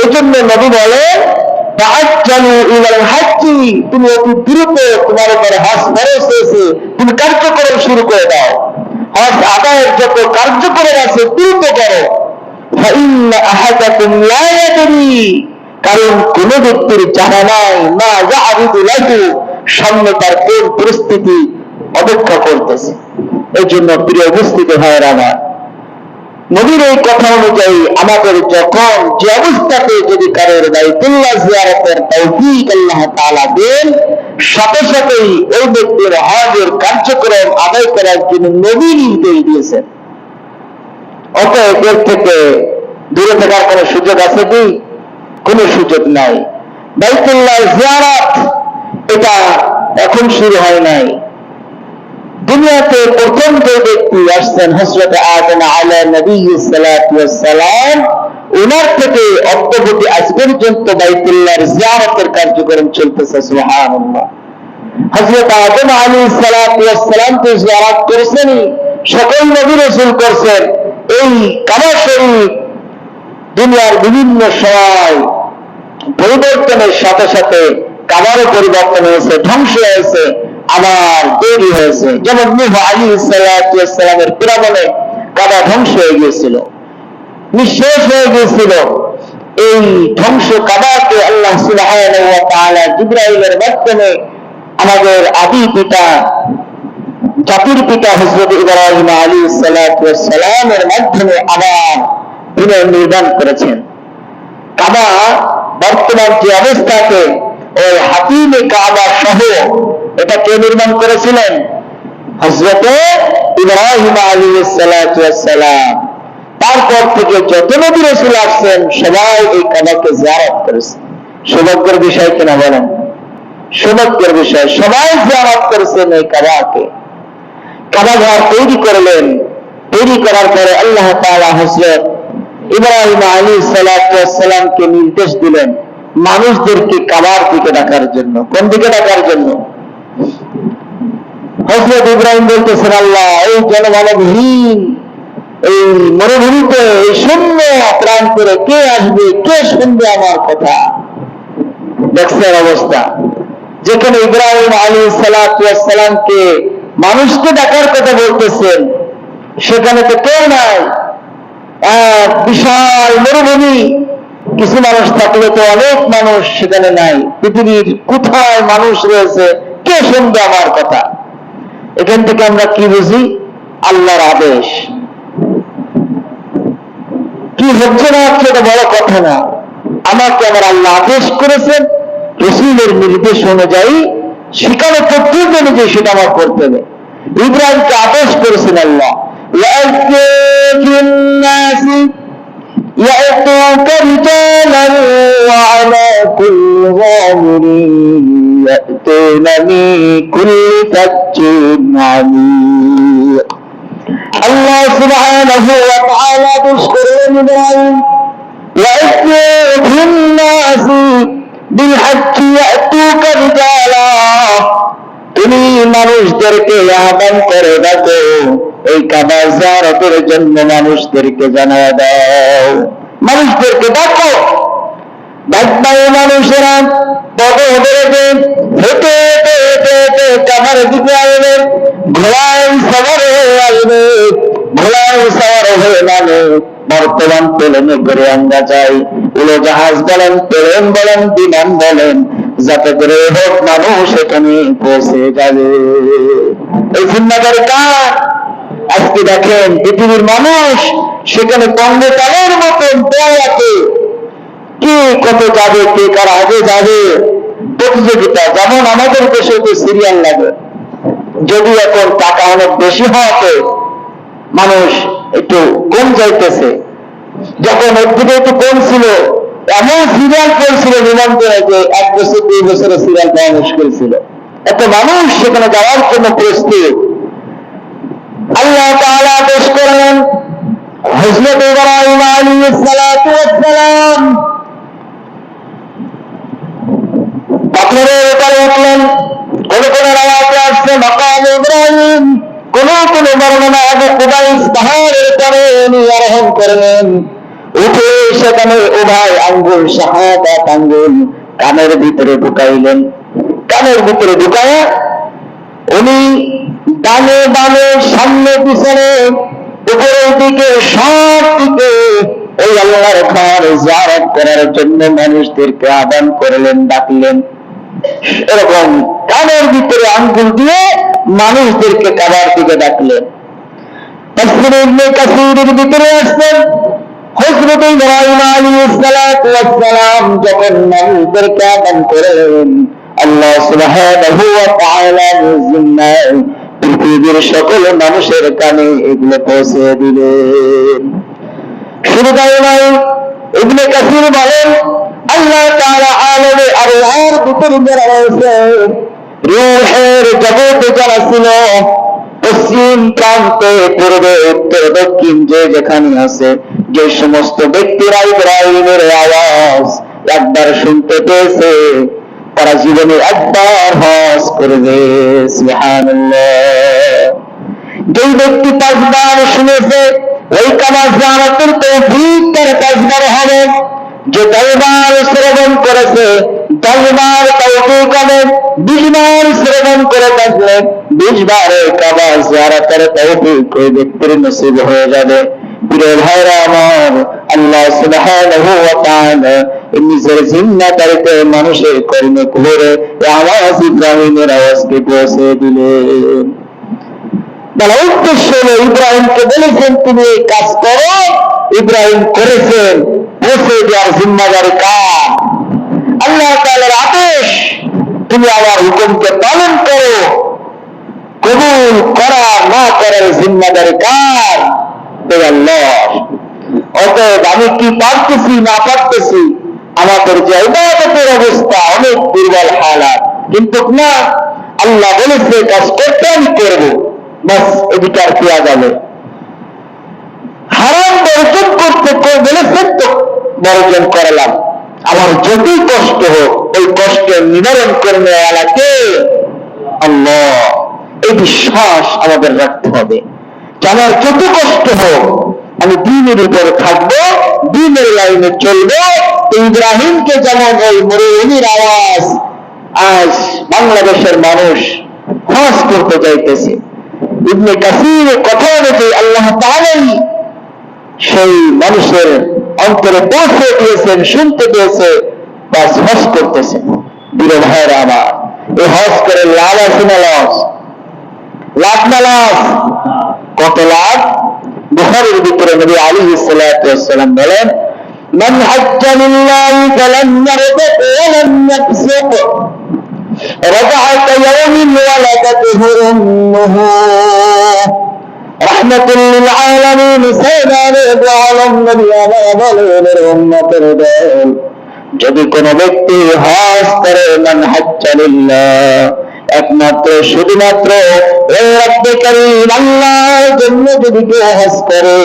এই জন্য নবী বলেন তুমি অতি দ্রুত তোমার উপরে হজ ফরজ হয়েছে, তুমি কার্যক্রম শুরু করে দাও। হজ আদায়ের যত কার্যক্রম আছে দ্রুত করো। কারণ কোন ব্যক্তির জানা নাই না সামনে তার কোন পরিস্থিতি অপেক্ষা করতেছে। এই জন্য প্রিয় উপস্থিত ভাইয়ের আমার, নবীর এই কথা অনুযায়ী আমাদের যখন যে অবস্থাতে যদি কারোর বাইতুল্লাহ জিয়ারতের তৌফিক আল্লাহ তাআলা দেন, সাথে সাথেই ওই ব্যক্তির হজের কার্যক্রম আদায় করার জন্য নবী নির্দেশ দিয়েছেন। অতএব এর থেকে দূরে থাকার কোন সুযোগ আছে কি? কোন সুযোগ নাই। বাইতুল্লাহ জিয়ারত এটা এখন শুরু হয় নাই। দুনিয়াতে প্রথম যে ব্যক্তি আসছেন হযরত আদম আলাইহিস সালাতু ওয়াস সালাম, ওনার থেকে অদ্যাবধি আজ পর্যন্ত বাইতুল্লাহর জিয়ারতের কার্যক্রম চলতেছে। সুবহানাল্লাহ। হযরত আদম আলাইহিস সালাতু ওয়াস সালাম তো জিয়ারত করেছেন, সকল নবী রাসূল করেছেন। এই কাবা শরীফ দুনিয়ার বিভিন্ন সময় পরিবর্তনের সাথে সাথে কাবারও পরিবর্তন হয়েছে, ধ্বংস হয়েছে, আবার তৈরি হয়েছে। যেমন নূহ আলাইহিস সালাতু ওয়াস সালামের পিরামনে কাবা ধ্বংস হয়ে গিয়েছিল, নিঃশেষ হয়ে গিয়েছিল। এই ধ্বংস কাবাকে আল্লাহ সুবহানাহু ওয়া তাআলা জিবরাইলের মাধ্যমে আমাদের আদি পিতা, জাতির পিতা হযরত ইব্রাহিম আলাইহিস সালাতু ওয়াস সালামের মাধ্যমে আবার পুনর্নির্মাণ করেছেন। কাবা বর্তমান যে অবস্থাতে ওই হাতিমে কাবা সহ এটা কে নির্মাণ করেছিলেন? হযরত ইব্রাহিম আলাইহিস সালাতু ওয়াস সালাম। তারপর থেকে যত নবী রাসূল আসছেন সবাই এই কাবাকে জিয়ারত করেছেন। সৌভাগ্যের বিষয় কিনা বলেন? সৌভাগ্যের বিষয়, সবাই জিয়ারত করেছেন এই কাবাকে। কাবা ঘর তৈরি করলেন, তৈরি করার পরে আল্লাহ তাআলা হযরত ইব্রাহিম আলাইহিস সালাতু ওয়াস সালামকে নির্দেশ দিলেন মানুষদেরকে কাবার দিকে ডাকার জন্য। কোন দিকে ডাকার জন্য? হযরত ইব্রাহিম বলতেছেন, আল্লাহ এই জনমানবহীন এই মরুভূমিতে এই শূন্য প্রান্তরে কে আসবে, কে শুনবে আমার কথা? দেখছেন অবস্থা, যেখানে ইব্রাহিম আলাইহিস সালাতু ওয়াস সালামকে মানুষকে ডাকার কথা বলতেছেন, সেখানে তো কেউ নাই, এক বিশাল মরুভূমি। কিছু মানুষ থাকলে তো অনেক মানুষ সেখানে নাই। পৃথিবীর কোথায় মানুষ রয়েছে, কে শুনবে আমার কথা? এখান থেকে আমরা কি বুঝি? আল্লাহর আদেশ। কি হচ্ছে না হচ্ছে এটা বড় কথা না, আমাকে আমার আল্লাহ আদেশ করেছেন, রাসূলের নির্দেশ অনুযায়ী সেখানে কর্তব্য অনুযায়ী সেটা আমার করতে হবে। ইব্রাহিমকে আদেশ করেছেন আল্লাহ, يأتوك رجالا وعلى كل ضامر يأتون من كل فج عميق। আল্লাহ সুবহানাহু ওয়া তাআলা আদেশ করেন ইব্রাহিম, يأتوك الناس بالحج يأتوك رجالا, তুমি মানুষদেরকে আহ্বান করে ডাকো, এই কাবা জিয়ারতের জন্য মানুষদেরকে জানায় দাও, মানুষদেরকে ডাকো। ডাকবাই মানুষেরা বড় হেঁটে হেঁটে হেঁটে হেঁটে কাবার দিকে আসবে, ঘোড়ায় সওয়ার হয়ে আসবে, ঘোড়ায় সওয়ার হয়ে মানে বর্তমান প্লেনে করে আমরা যাই, উড়োজাহাজ বলেন, প্লেন বলেন, বিমান বলেন, যাতে করে হোক মানুষ এখানে পৌঁছে যাবে। এই জিম্মাদারি কার? আজকে দেখেন পৃথিবীর মানুষ সেখানে পঙ্গপালের মতন পড়ে আছে, কে কত যাবে, কে কার আগে যাবে, প্রতিযোগিতা। যেমন আমাদের দেশে তো সিরিয়াল লাগে, যদি এখন টাকা অনেক বেশি হওয়াতে মানুষ একটু কম যাইতেছে, যখন এর দিকে একটু কম ছিল এমন সিরিয়াল চলছিল নিবন্ধনে যে 1 বছর 2 বছরের সিরিয়াল পাওয়া মুশকিল ছিল। এত মানুষ সেখানে যাওয়ার জন্য প্রস্তুত। আল্লাহ তাআলা আদেশ করলেন হযরত ইব্রাহিম আলাইহিস সালাতু ওয়াস সালাম পাথরের উপরে উঠলেন। কোন কোন রাওয়াতে আসছে মাকাম ইব্রাহিম, কোন কোন বর্ণনা আবু কুবাইস পাহাড়ের উপরে উনি আরোহণ করলেন। উঠে সেখানে উভয় আঙ্গুল শাহাদাত আঙ্গুল কানের ভিতরে ঢুকাইলেন। কানের ভিতরে ঢুকায় উনি ডানে বামে সামনে পিছনে উপরের দিকে সব দিকে ওই আল্লাহর ঘর জিয়ারত করার জন্য মানুষদেরকে আহ্বান করলেন, ডাকলেন। এরকম কানের ভিতরে আঙ্গুল দিয়ে মানুষদেরকে কাবার দিকে ডাকলেন। তাফসীরে ইবনে কাসীরের ভিতরে আসছেন হযরত ইব্রাহিম আলাইহিস সালাতু ওয়াস সালাম যখন মানুষদেরকে আহ্বান করলেন, আল্লাহ সুবহানাহু ওয়া তাআলার জিম্মায় পৃথিবীর সকল মানুষের কানে এগুলো পৌঁছে দিলেন। শুধু তাই নয়, ইবনে কাসীর বলেন আল্লাহ তাআলা আলামে আরওয়ার ভিতরে যারা রয়েছে, রূহের জগতে যারা ছিল, পশ্চিম প্রান্তে পূর্বে উত্তর দক্ষিণ যে যেখানে আছে, যে সমস্ত ব্যক্তিরা ইব্রাহিমের আওয়াজ একবার শুনতে পেয়েছে, তারা জীবনে একবার হজ করবে। সুবহানাল্লাহ। যে ব্যক্তি 5 বার শুনেছে, ওই কাবা জিয়ারতের তৌফিক তার 5 বার হবে। যে 10 বার শ্রবণ করেছে, 10 বার তৌফিক হবে। 20 বার শ্রবণ করে থাকলে 20 বারে কাবা জিয়ারতের তৌফিক ওই ব্যক্তির নসিব হয়ে যাবে। প্রিয় ভাইরা আমার, আল্লাহ সুবহানাহু ওয়া তাআলা নিজের জিম্মাদারিতে মানুষের কর্মে করে আওয়াজ ইব্রাহিমের আওয়াজকে পৌঁছে দিলেন। বলা উদ্দেশ্য হলো, ইব্রাহিমকে বলেছেন তুমি এই কাজ করো, ইব্রাহিম করেছেন, পৌঁছে দেওয়ার জিম্মাদারি কার? আল্লাহ তাআলার আদেশ, তুমি আমার হুকুমকে পালন করো। কবুল করা না করার জিম্মাদারি কার? আল্লাহর। অতএব আমি কি পারতেছি না পারতেছি, আমাদের যে ইবাদতের অবস্থা অনেক দুর্বল হালাত, কিন্তু না, আল্লাহ বলেছে কাজ করতে আমি করবো, বাস এদিকে আর কিয়া যাবে। হারাম বর্জন করতে বলেছে তো বর্জন করলাম, আমার যতই কষ্ট হোক ওই কষ্টের নিবারণ করে নেওয়া কে? আল্লাহ। এই বিশ্বাস আমাদের রাখতে হবে যে আমার যত কষ্ট হোক আমি দ্বীনের উপর থাকবো, দ্বীনের লাইনে চলবো। ইব্রাহিমকে যেমন ওই মরুভূমির আওয়াজ আজ বাংলাদেশের মানুষ হজ করতে চাইতেছে, ইবনে কাসীরের কথা অনুযায়ী আল্লাহ তাআলাই সেই মানুষের অন্তরে পৌঁছে দিয়েছেন, শুনতে পেয়েছে, বাস হজ করতেছে। প্রিয় ভাইরা আমার, এই হজ করে লাভ আছে না লস? লাভ না লস? কত লাভ? বুখারীর ভিতরে নবী আলাইহিস সালাতু ওয়াস সালাম বলেন, মান হাজ্জা লিল্লাহি ফালাম ইয়ারফা ওয়া লাম ইয়াফসিক রাজআ কায়াউমিন ওয়ালাদাতুহু উম্মুহু রাহমাতুল লিল আলামিন। সাইয়্যিদুল আলম নবী আলাইহির উম্মতের দল, যদি কোন ব্যক্তি হজ করে, মান হাজ্জা লিল্লাহ, একমাত্র শুধুমাত্র রব্বে কারীম আল্লাহর জন্য যদি কেউ হজ করে,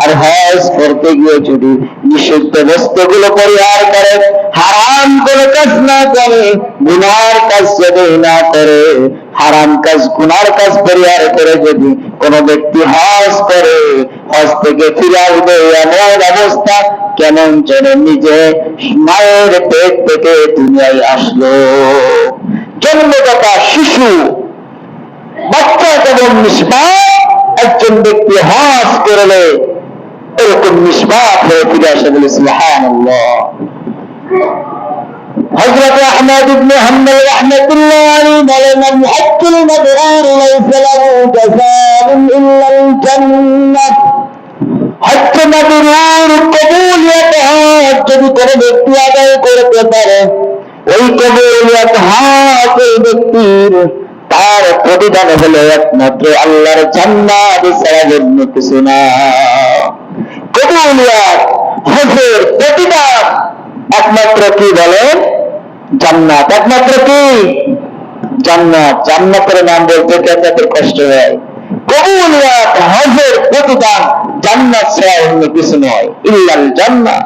আর হজ করতে গিয়ে যদি নিষিদ্ধ বস্তুগুলো পরিহার করে, হারাম কোনো কাজ না করে, গুনার কাজ যদি না করে, হারাম কাজ গুনার কাজ পরিহার করে যদি কোন ব্যক্তি হজ করে, হজ থেকে ফিরে আসবে এমন অবস্থা কেমন যেন নিজে মায়ের পেট থেকে দুনিয়ায় আসলো। জন্মগত শিশু বাচ্চা যেমন নিষ্পাপ, একজন ব্যক্তি হজ করলে এরকম নিষ্পাপ হয়ে ফিরে আসে। বলে সুবহানাল্লাহ। হযরত আহমদ ইবনে হাম্বল রাহমাতুল্লাহ আলাইহি বলেন, আল-হাজ্জুল মাবরুর লাইসা লাহু জাযাউন ইল্লাল জান্নাহ। হজ্জ মাবরুর কবুলিয়ত হজ যদি কোনো ব্যক্তি আদায় করতে পারে, ওই কবুলিয়ত হজ ওই ব্যক্তির তার প্রতিদান হলো একমাত্র আল্লাহর জান্নাত ছাড়া অন্য কিছু না। কবুলিয়ত হজের প্রতিদান একমাত্র কি বলেন? জান্নাত। একমাত্র কি? জান্নাত। জান্নাতের নাম বলতে আপনাদের কষ্ট হয়। কবুলিয়ত হজের প্রতিদান জান্নাত ছাড়া অন্য কিছু নয়। ইল্লাল জান্নাহ।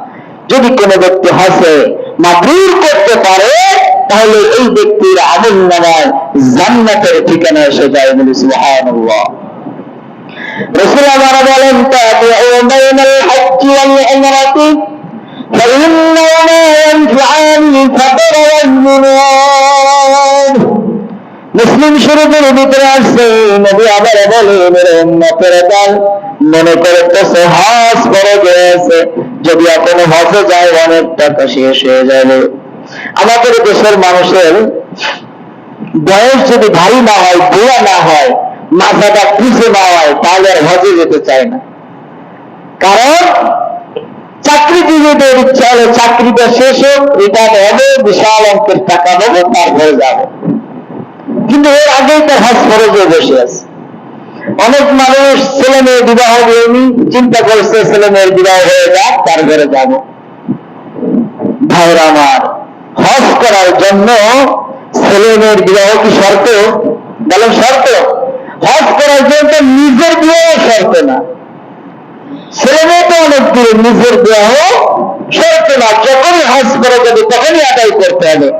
যদি কোনো ব্যক্তি হজে মাবরুর করতে পারে, তাহলে এই ব্যক্তির আমলনামায় জান্নাতের ঠিকানা এসে যায়। বলে সুবহানাল্লাহ। রাসূল আমার বলেন তাবিউ বাইনাল হজ্জি ওয়াল উমরাতি ফাইন্নাহুমা ইয়ানফিআনি ফাকর ওয়াল যুনুব। মুসলিম শরীফের ভিতরে আছে নবী আবার বলেন এর উম্মতের দল মনে করতেছে হজ ফরজ হয়েছে, যদি এখন হজে যায় অনেক টাকা শেষ হয়ে যাবে। আমাদের দেশের মানুষের বয়স যদি ভারী না হয়, বুড়া না হয়, মাথাটা পিছু না হয়, তাহলে আর হজে যেতে চায় না। কারণ চাকরিজীবীদের ইচ্ছা হলে চাকরিটা শেষ হোক, রিটায়ার হবে, বিশাল অঙ্কের টাকা দেবো, তারপরে যাবে। কিন্তু এর আগেই তার হজ ফরজ হয়ে বসে আছে। অনেক মানুষ ছেলে মেয়ে বিবাহ হয়নি, চিন্তা করছে ছেলে মেয়ের বিবাহ হয়ে যাক, তার ঘরে যাব। ভাইরা আমার, হজ করার জন্য ছেলে মেয়ের বিবাহ কি শর্ত? বলেন শর্ত? হজ করার জন্য নিজের বিবাহ শর্ত না, ছেলে মেয়ে তো অনেক দূরে, নিজের বিবাহ শর্ত না। যখনই হজ করা যাবে তখনই আদায় করতে হবে।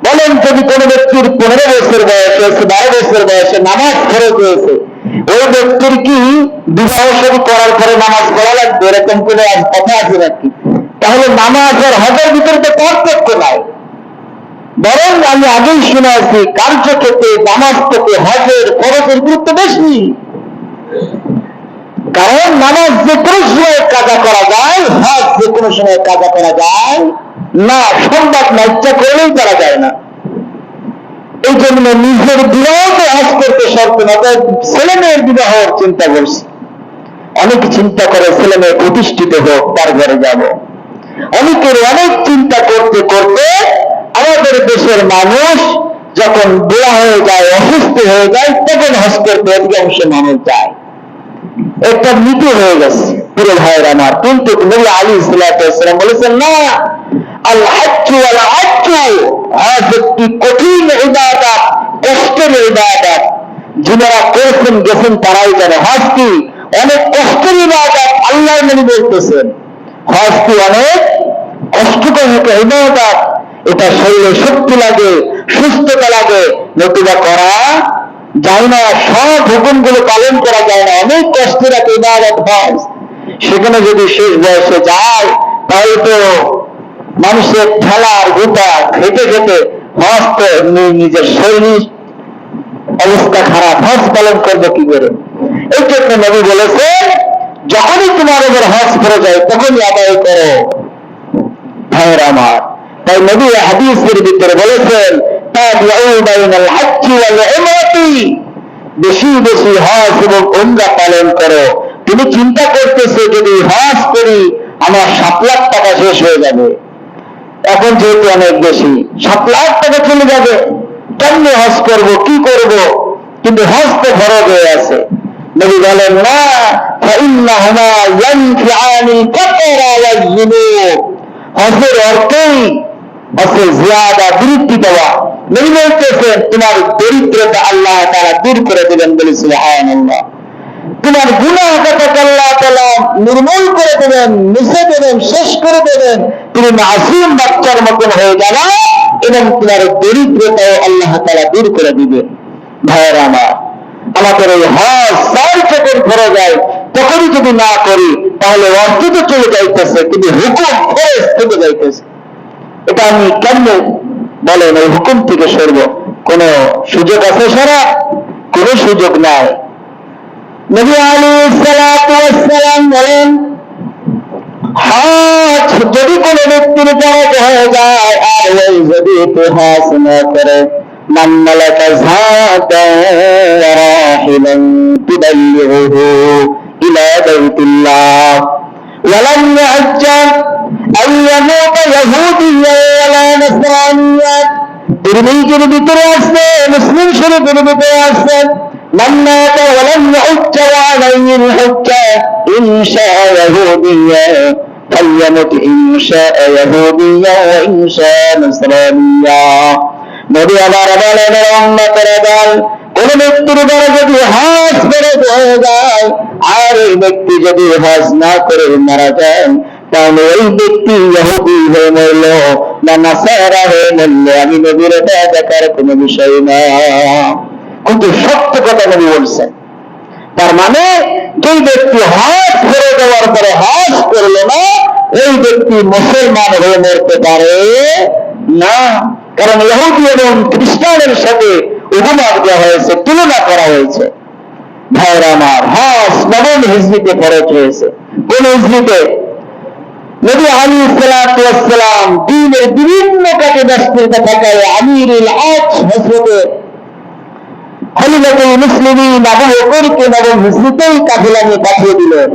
বলেন যদি কোন ব্যক্তির 15 বছর বয়স হয়েছে, 12 বছর বয়সে নামাজ ফরজ হয়েছে, ওই ব্যক্তির কি বিবাহ শুরু করার পরে নামাজ পড়া লাগবে? এরকম কোন কথা আছে নাকি? তাহলে নামাজ আর হজের ভিতরে তো পার্থক্য নাই। বরং আমি আগেই শুনে আছি কার্যক্ষেত্রে নামাজ থেকে হজের ফরজের গুরুত্ব বেশি। কারণ নামাজ যে কোনো সময় কাজা করা যায়, হজ যে কোনো সময় কাজা করা যায় না, সম্ভব না, ইচ্ছা করলেই করা যায় না। এই জন্য নিজের বিবাহকে হজ করতে শর্ত না, তাই ছেলে মেয়ের বিবাহের চিন্তা করছি। অনেকে চিন্তা করে ছেলে মেয়ে প্রতিষ্ঠিত হোক, তার ঘরে যাব। অনেকের অনেক চিন্তা করতে করতে আমাদের দেশের মানুষ যখন বুড়া হয়ে যায়, অসুস্থ হয়ে যায়, তখন হজ করতে অধিকাংশ মানুষ যায়। একটা নীতি হয়ে গেছে পুরো ভাইয়ের আমার। কিন্তু নবী আলাইহিস সালাম বলেছেন না, আল হাজ্জু ওয়াল হাজ্জু, হজ একটি কঠিন ইবাদত, কষ্টের ইবাদত। যারা করেছেন গেছেন তারাই জানে হজ কি অনেক কষ্টের ইবাদত। আল্লাহর নবী বলতেছেন হজ কি অনেক কষ্টকর একটা ইবাদত। এটা শরীরে শক্তি লাগে, সুস্থতা লাগে, নতুবা করা যায় না। সব হুকুমগুলো পালন করা যায় না, অনেক কষ্টের একটা ইবাদত হজ। সেখানে যদি শেষ বয়সে যায় তাহলে তো মানুষের ঠেলার গোটা খেতে খেতে হজ তো নিজের শরীর অবস্থা খারাপ, হজ পালন করবে কি করে? এই জন্য নবী বলেছেন যখনই তোমার উপর হজ ফরজ যায় তখনই আদায় করো। ভাইয়ের আমার, তাই নবী হাদিসের ভিতরে বলেছেন তাবিউ বাইনাল হজ্জি ওয়াল উমরাতি, বেশি বেশি হজ এবং উমরা পালন করো। তুমি চিন্তা করতেছো যদি হজ করি আমার 7 লাখ টাকা শেষ হয়ে যাবে। এখন যেহেতু অনেক বেশি, 7 লাখ টাকা চলে যাবে, কেমনে হজ করব, কি করব? কিন্তু হজ তো ফরজ হয়ে আছে। নবী বলেন না, ফাইন্নাহুমা ইয়ানফিআনি ফাকরা ওয়াল যুনুব। হজের অর্থই হচ্ছে জিয়াদা, বৃদ্ধি পাওয়া। নবী বলতেছেন তোমার দরিদ্রতা আল্লাহ তাআলা দূর করে দেবেন, বলি সুবহানাল্লাহ। তোমার গুনাহ খাতা আল্লাহ তাআলা নির্মূল করে দেবেন, মুছে দেবেন, শেষ করে দেবেন। তুমি মাসুম বাচ্চার মতন হয়ে যাবে এবং তোমার দরিদ্রতাও আল্লাহ তাআলা দূর করে দিবেন। ভাইয়ের আমার, আমাদের এই হজ 4 যখন ফরজ যায় তখনই যদি না করি তাহলে অর্থ তো চলে যাইতেছে, কিন্তু হুকুম ফরজ থেকে যাইতেছে। এটা আমি কেমনে বলেন এই হুকুম থেকে সরব? কোন সুযোগ আছে সারা? কোন সুযোগ নাই। নবী আলাইহিস সালাম বলেন হজ যদি কোন ব্যক্তির ফরজ হয়ে যায় আর ওই যদি হজ না করে, মান মালাকা যাতান ওয়া রাহিলান তুবাল্লিগুহু ইলা বাইতিল্লাহ ওয়া লাম ইয়াজ্জা আন ইয়ামুতা ইয়াহুদিয়্যান ওয়ালা নাসরানিয়্যান। তিরমিজির ভিতরে আছে, মুসলিম শরীফের ভিতরে আছে, মান মাতা ওয়া লাম ইয়াজ্জা আলাইহিল হুজ্জা ইন শাআ ইয়াহুদিয়্যা ফালইয়ামুত ইন শাআ ইয়াহুদিয়্যা ওয়া ইন শাআ নাসরানিয়্যা। নবী আমার বলেন উম্মতের দল, কোন ব্যক্তির উপরে যদি হজ ফরজ হয়ে যায় আর এই ব্যক্তি যদি হজ না করে মারা যায় তাহলে ওই ব্যক্তি ইহুদি হয়ে মরল না নাসারা হয়ে মরল, আমি নবীর এটা দেখার কোন বিষয় না। কিন্তু সত্য কথা নবী বলছেন। তার মানে যে ব্যক্তি হজ করে দেওয়ার পরে হজ করলো না, ওই ব্যক্তি মুসলমান হয়ে মরতে পারে না। কারণ ইহুদি এবং খ্রিস্টানের সাথে উপমা দেওয়া হয়েছে, তুলনা করা হয়েছে। ভাইরা আমার, হজ নবম হিজরিতে ফরজ হয়েছে। কোন হিজরিতে? নবী আলাইহিস সালাতু ওয়াস সালাম দ্বীনের বিভিন্ন কাজে ব্যস্ত থাকায় আমিরুল হজ হযরতে খলিফাতুল মুসলিমিন আবু বকরকে নবম হিজরিতেই কাফেলা নিয়ে পাঠিয়ে দিলেন।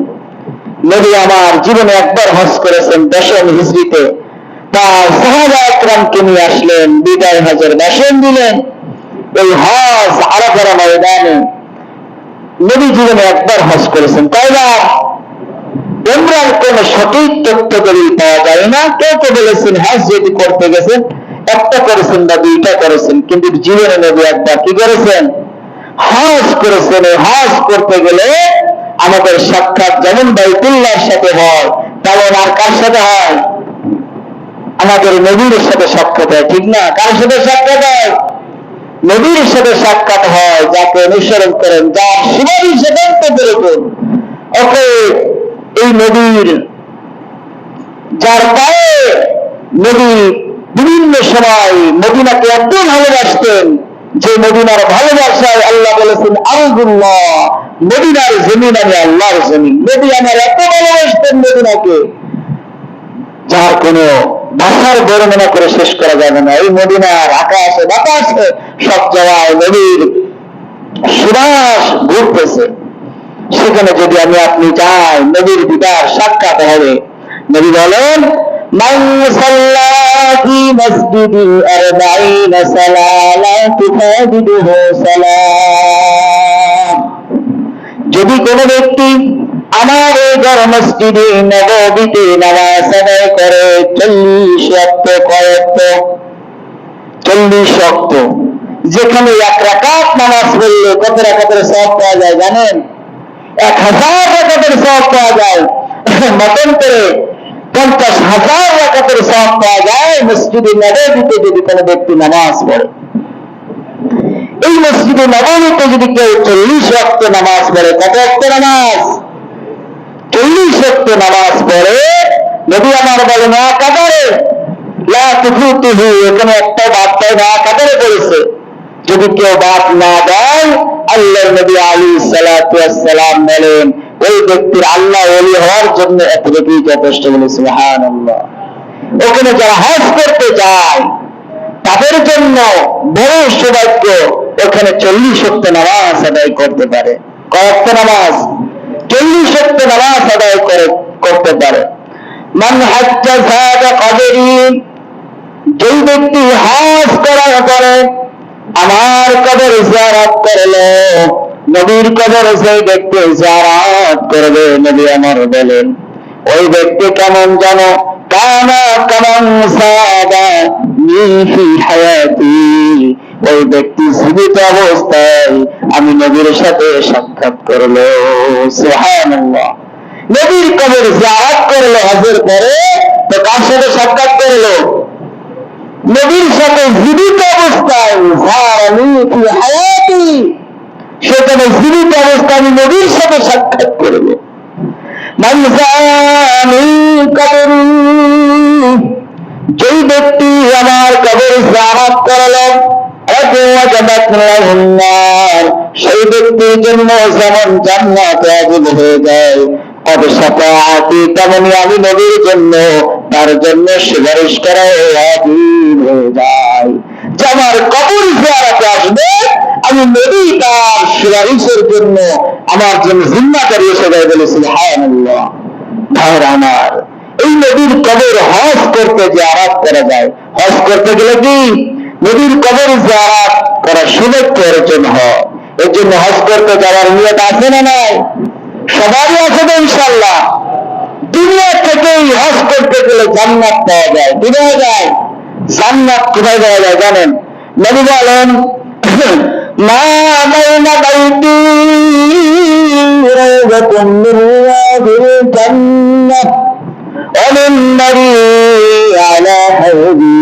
নবী আমার জীবনে একবার হজ করেছেন, দশম হিজরিতে তার সাহাবা একরামকে নিয়ে আসলেন, বিদায় হজের ভাষণ দিলেন। এই হজ আরাফার ময়দানে নবী জীবনে একবার হজ করেছেন। তাই না? উমরার কোন সঠিক তথ্য দলিল পাওয়া যায় না। কেউ কেউ বলেছেন হজ যেটি করতে গেছেন একটা করেছেন বা দুইটা করেছেন, কিন্তু জীবনে নবী একবার কি করেছেন? হজ করেছেন। হজ করতে গেলে আমাদের সাক্ষাৎ যেমন বাইতুল্লাহর সাথে হয়, তেমন আর কার সাথে হয়? আমাদের নবীর সাথে সাক্ষাৎ হয়, ঠিক না? কার সাথে সাক্ষাৎ হয়? নবীর সাথে সাক্ষাৎ হয়, যাকে অনুসরণ করেন, যার সুপারিশে ব্যক্ত করেছেন। ওকে এই নবীর, যার পায়ে নবী বিভিন্ন সময় মদিনাকে এত ভালোবাসতেন যে মদিনার ভালোবাসায় আল্লাহ বলেছেন আরদুল্লাহ, মদিনার জমিন আমি আল্লাহর জমিন। নবী আমার এত ভালোবাসতেন মদিনাকে, যার কোনো ভাষার বর্ণনা করে শেষ করা যাবে না। এই মদিনার আকাশে বাতাসে সব জায়গায় নবীর সুবাস ঘুরতেছে। সেখানে যদি আমি আপনি যাই, নবীর দিদার সাক্ষাৎ হবে। নবী বলেন মান সাল্লা ফি মসজিদি 40 সালালা তুফাদিদুহু সালাম। যদি কোনো ব্যক্তি আমার এই ঘর মসজিদে নববীতে নামাজ আদায় করে 40 ওয়াক্ত, কয়েকত 40 ওয়াক্ত, যেখানে এক রাকাত নামাজ পড়লে কত রাকাতের সওয়াব পাওয়া যায় জানেন? 1000 রাকাতের সওয়াব পাওয়া যায়। মতন করে 50,000 রাকাতের সওয়াব পাওয়া যায় মসজিদে নববীতে যদি কোনো ব্যক্তি নামাজ পড়ে। এই মসজিদে নববীতে যদি কেউ 40 ওয়াক্ত নামাজ পড়ে, কত ওয়াক্ত নামাজ? 40 ওয়াক্ত নামাজ পড়ে, নবী আমার বলেন না কাতারে লা তুফুতুহু, এখানে একটা বাদ পায় না, কাতারে পড়েছে। যদি কেউ বাদ না দেয়, আল্লাহর নবী আলাইহিস সালাতু ওয়াস সালাম বলেন ওই ব্যক্তির আল্লাহ ওলি হওয়ার জন্য এতটুকুই যথেষ্ট। বলে সুবহানাল্লাহ। ওখানে যারা হজ করতে যায় তাদের জন্য বড় সৌভাগ্য, ওখানে 40 ওয়াক্ত নামাজ আদায় করতে পারে। কয় ওয়াক্ত নামাজ? 40 ওয়াক্ত নামাজ আদায় করতে পারে। মান হাজ্জা যাদা কবরি, যে ব্যক্তি হজ করার পরে আমার কবর জিয়ারত করলো, নবীর কবর সেই ব্যক্তি জিয়ারত করবে, নবী আমার বলেন ওই ব্যক্তি কেমন জানো? কানা কামান সাদা ফি হায়াতি, ওই ব্যক্তি জীবিত অবস্থায় আমি নবীর সাথে সাক্ষাৎ করলো। সুবহানাল্লাহ। নবীর কবর জিয়ারত করলো হজের পরে, তো কার সাথে সাক্ষাৎ করলো? নবীর সাথে জীবিত অবস্থায়। সেখানে জীবিত অবস্থায় আমি নবীর সাথে সাক্ষাৎ করব। যেই ব্যক্তি আমার কবর জিয়ারত করলো, সেই ব্যক্তির জন্য যেমন জান্নাত ওয়াজিব হয়ে যায়, তেমনি আমি নবীর জন্য তার জন্য সুপারিশ করা ওয়াজিব হয়ে যায়। যে আমার কবর জিয়ারতে আসবে, আমি নবী তার সুপারিশের জন্য আমার জন্য জিম্মাদারি এসে যায়। বলে সুবহানাল্লাহ। ভাইরা আমার, এই নবীর কবর হজ করতে জিয়ারত করা যায়। হজ করতে গেলে কি নবীর কবর জিয়ারত করার সৌভাগ্য অর্জন হয়। এর জন্য হজ করতে যাওয়ার নিয়ত আছে না নাই? সবারই আছে তো ইনশাআল্লাহ। দুনিয়া থেকেই হজ করতে গেলে জান্নাত পাওয়া যায়। কি পাওয়া যায়? জান্নাত কোথায় পাওয়া যায় জানেন? নবী বলেন মা বাইনা বাইতি রাওযাতুন মিন রিয়াদিল জান্নাহ ওয়া মিন নারি আলা হাওদি।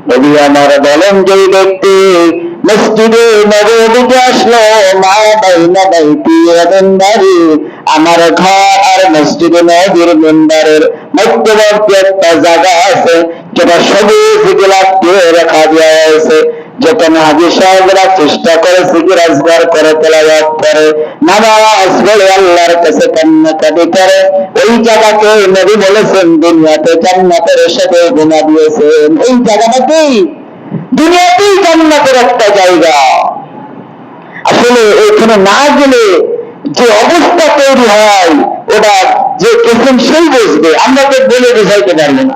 নবী আমার বলেন যে ব্যক্তি মসজিদে নববীতে আসলো মা বাইনা বাইতি ওয়া মিনবারি, আমার ঘর আর মসজিদে নববীর মিনবারের মধ্যবর্তী একটা জায়গা আছে যেটা সবুজ গোলাপকে রাখা দেওয়া হয়েছে, যেখানে হাজী সাহেবরা চেষ্টা করে জিকির আজকার করে, তেলাওয়াত করে, নামাজ পড়ে, আল্লাহর কাছে কান্নাকাটি করে। ওই জায়গাকে নবী বলেছেন দুনিয়াতে জান্নাতের সাথে গুণা দিয়েছেন। এই জায়গাটা কি? দুনিয়াতেই জান্নাতের একটা জায়গা। আসলে এখানে না গেলে যে অবস্থা তৈরি হয় ওটা যে গেছেন সেই বুঝবে, আমরা তো বলে বোঝাইতে পারবো না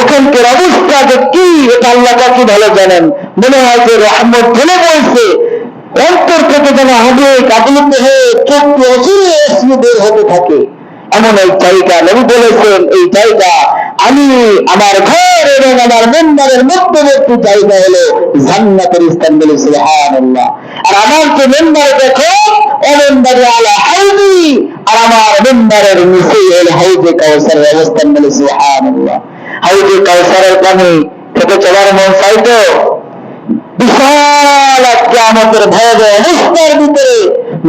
ওখানকার অবস্থা যে কি, এটা আল্লাহ কি ভালো জানেন। মনে হয় যে রহমত ঢেলে বলছে, অন্তর থেকে যেন আবেগ আপ্লুত হয়ে চোখ অচিরে অশ্রু বের হতে থাকে, এমন এক জায়গা। নবী বলেছেন এই জায়গা আমি, আমার ঘর এবং আমার মেম্বারের মধ্যবর্তী জায়গা হলো জান্নাতের স্থান। বলে সুবহানাল্লাহ। আর আমার যে মেম্বার দেখো অমেম্বারে আলা হাউদি, আর আমার মেম্বারের নিচে হলো হাউজে কাউসারের অবস্থান। বলে সুবহানাল্লাহ। হাউজে কাউসারের পানি খেতে চলার মন চাইতো? বিশাল কিয়ামতের ভয়াবহ অবস্থার ভিতরে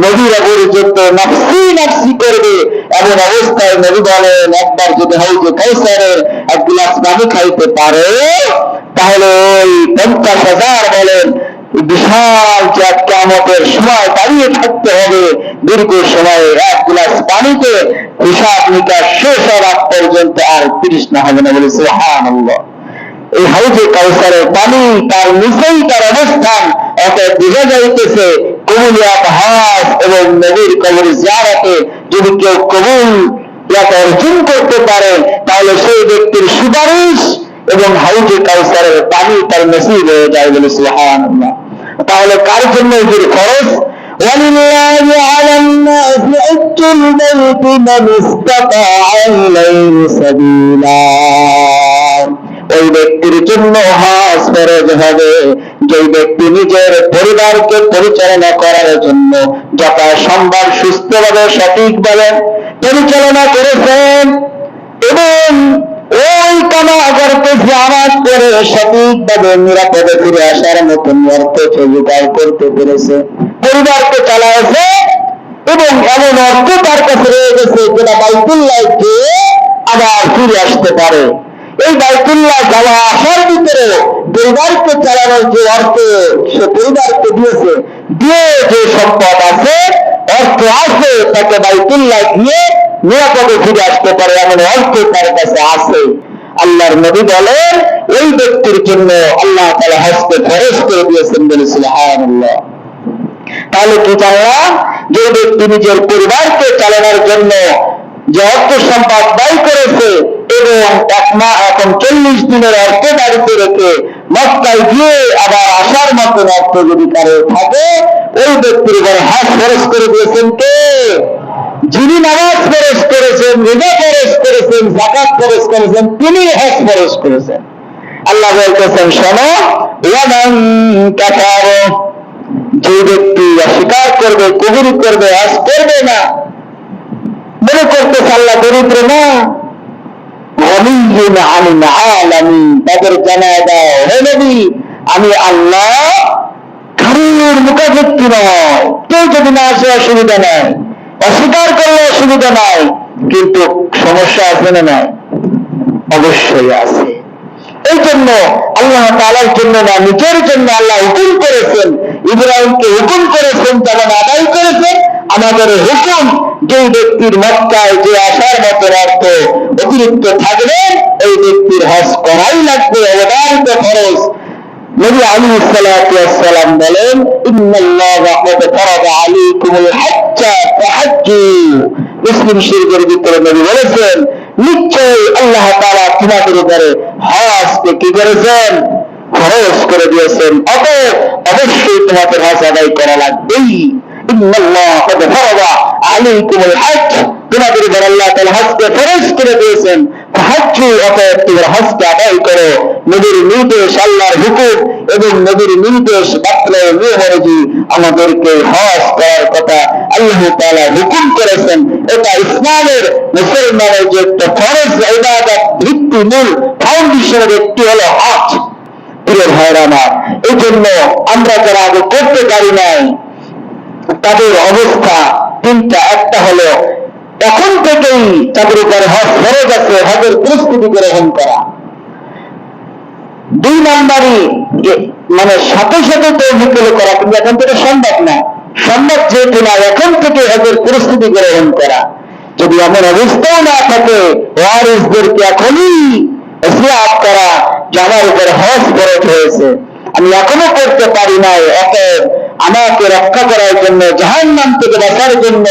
নবীরা পরিচিত নাফসি নাফসি করবে, এমন অবস্থায় নবী বলেন একবার যদি হাউজে কাউসারের এক গ্লাস পানি খাইতে পারে তাহলে ওই 50,000 বলেন বিশাল যে কিয়ামতের সময় দাঁড়িয়ে থাকতে হবে দীর্ঘ সময়ে এক গ্লাস পানিতে হিসাব নিকাশ শেষ হওয়ার পর্যন্ত আর তৃষ্ণা হবে না। বলে সুবহানাল্লাহ। এই হাউজে কাউসারের পানি তার নিচেই তার অবস্থান। অতএব বোঝা যাইতেছে কবুলিয়াত হাজ এবং নবীর কবর জিয়ারতে যদি কেউ কবুলিয়াত অর্জন করতে পারে তাহলে সেই ব্যক্তির সুপারিশ এবং হাউজে কাউসারের পানি তার নসিব হয়ে যায়। বলে সুবহানাল্লাহ। তাহলে কার জন্য এর খরচ? ولله على الناس حج البيت من استطاع إليه سبيلا। ওই ব্যক্তির জন্য হজ ফরজ হবে যে ব্যক্তি নিজের পরিবারকে পরিচালনা করার জন্য যথাসম্ভব সুস্থভাবে সঠিকভাবে পরিচালনা করেছেন এবং ওই কামাগারকে জামাত করে সঠিকভাবে নিরাপদে ফিরে আসার মতন অর্থ জোগাড় করতে পেরেছে, পরিবারকে চালাইছে এবং এমন অর্থ তার কাছে রয়ে গেছে যেটা বাইতুল্লাহ গিয়ে আবার ফিরে আসতে পারে। এই বাইতুল্লাহ যাওয়া আসার ভিতরে পরিবারকে চালানোর যে অর্থ সে পরিবারকে দিয়েছে, দিয়ে যে সম্পদ আছে অর্থ আছে তাকে বাইতুল্লাহ গিয়ে নিরাপদে ফিরে আসতে পারে এমন অর্থ তার কাছে আছে। আল্লাহর নবী বলেন ওই ব্যক্তির জন্য আল্লাহ তাআলা হজকে ফরজ করে দিয়েছেন। বলে সুবহানাল্লাহ। তাহলে কি জানলাম? যে ব্যক্তি নিজের পরিবারকে চালানোর জন্য যে অর্থ সম্পদ ব্যয় করেছে এবং এখন 40 দিনের অর্থ বাড়িতে রেখে মক্কায় গিয়ে আবার আসার মতন অর্থ যদি কারো থাকে ওই ব্যক্তির উপর হজ ফরজ করে দিয়েছেন কে? যিনি নামাজ ফরজ করেছেন, রোজা ফরজ করেছেন, যাকাত ফরজ করেছেন, তিনি হজ ফরজ করেছেন। আল্লাহ বলতেছেন শোনো, ওয়ামান কাফারা, যে ব্যক্তি অস্বীকার করবে, কুফরি করবে, হজ করবে না, মনে করতেছে আল্লাহ দরিদ্র না, গনিয়্যুন আনিল আলামিন, তাদের জানায় দাও হে নবী আমি আল্লাহ কারোর মুখাপেক্ষী নয়। কেউ যদি না আসে অসুবিধা নাই, অস্বীকার করলে অসুবিধা নাই, কিন্তু সমস্যা আছে না নাই? অবশ্যই আছে। এই জন্য আল্লাহ তাআলার জন্য না নিজের জন্য আল্লাহ হুকুম করেছেন, ইব্রাহিমকে হুকুম করেছেন যেমন আদায় করেছেন। আমাদের হুকুম যে ব্যক্তির মক্কায় যে আসার মতো অর্থ অতিরিক্ত থাকবে এই ব্যক্তির হজ করাই লাগবে, অবধারিত খরচ। নবী আলাইহিস সালাতু ওয়াস সালাম বলেন ইন্নাল্লাহা ক্বাদ ফারাদা আলাইকুমুল হাজ্জা ফাহাজ্জু। মুসলিম শরীফের ভিতরে নবী বলেছেন নিশ্চয়ই আল্লাহ তাআলা তোমাদের উপরে হজকে কি করেছেন? ফরজ করে দিয়েছেন। অতএব অবশ্যই তোমাদের হজ আদায় করা লাগবেই। ইন্নাল্লাহা ক্বাদ ফারাদা আলাইকুমুল হজ্জ, তোমাদের উপর আল্লাহ তাআলা হজকে ফরজ করে দিয়েছেন। ফাহাজ্জু, অতএব তোমরা হজকে আদায় করো। নবীর নির্দেশ, আল্লাহর হুকুম এবং নবীর নির্দেশ বাস্তবায়ন অনুযায়ী আমাদেরকে হজ করার কথা আল্লাহ তাআলা হুকুম করেছেন। এটা ইসলামের মুসলমানের যে একটা ফরজ ইবাদত ভিত্তি মূল ফাউন্ডেশনের একটি হলো হজ। প্রিয় ভাইরা আমার, এই জন্য আমরা যারা আগে করতে পারি নাই তাদের অবস্থা তিনটা। একটা হলো এখন থেকেই তাদের উপরে হজ ফরজ আছে, হজের প্রস্তুতি গ্রহণ করা। দুই নাম্বারই মানে সাথে সাথে তৌফিক করা, কিন্তু এখন থেকে সম্ভব না। সম্ভব যেহেতু না, এখন থেকে হজের প্রস্তুতি গ্রহণ করা। যদি এমন অবস্থাও না থাকে, ওয়ারিসদেরকে এখনই ওসিয়াত করা যে আমার উপর হজ ফরজ হয়েছে, আমি এখনো করতে পারি নাই, অতএব আমাকে রক্ষা করার জন্য, জাহান্নাম থেকে বাঁচার জন্য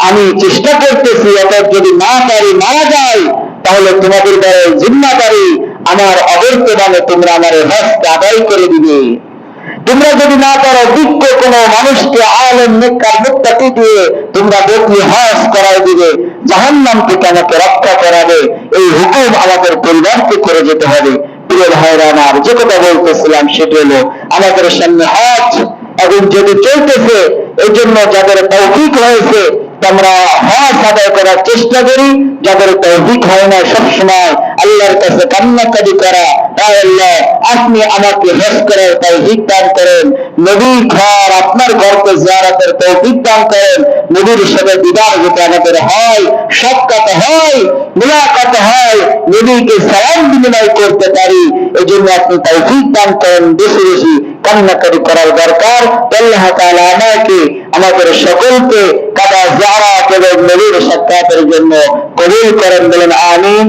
আমি চেষ্টা করতেছি। অতএব যদি না পারি, মারা যাই, তাহলে তোমাদের দ্বারা জিম্মাদারি আমার অবর্তমানে তোমরা আমার হজকে আদায় করে দিবে। তোমরা যদি না পারো, বিজ্ঞ কোনো মানুষকে আলেম নেককার মুত্তাকি দিয়ে তোমরা দেখি হজ করাই দিবে, জাহান্নাম থেকে আমাকে রক্ষা করাবে। এই হুকুম আমাদের পরিবারকে করে যেতে হবে। প্রিয় ভাইরা আমার, যে কথা বলতেছিলাম সেটা হলো আমাদের সামনে হজ এখন যদি চলতেছে, এই জন্য যাদের তৌফিক হয়েছে তোমরা হজ আদায় করার চেষ্টা করি। যাদের তৌফিক হয় না, সবসময় আল্লাহর কাছে কান্নাকাটি করা, তাই আল্লাহ আপনি আমাকে হজ করার তৌফিক দান করেন, নবীর ঘর আপনার ঘরকে জিয়ারতের তৌফিক দান করেন, নবীর সাথে দিদার যাতে আমাদের হয়, সাক্ষাৎ হয়, মুলাকাত হয়, নবীকে সালাম বিনিময় করতে পারি, এই জন্য আপনি তৌফিক দান করেন। বেশি বেশি কান্নাকাটি করার দরকার। আল্লাহ তাআলা আমাকে আমাদের সকলকে কাবা জিয়ারত এবং নবীর সাক্ষাতের জন্য কবুল করেন, বলেন আমিন।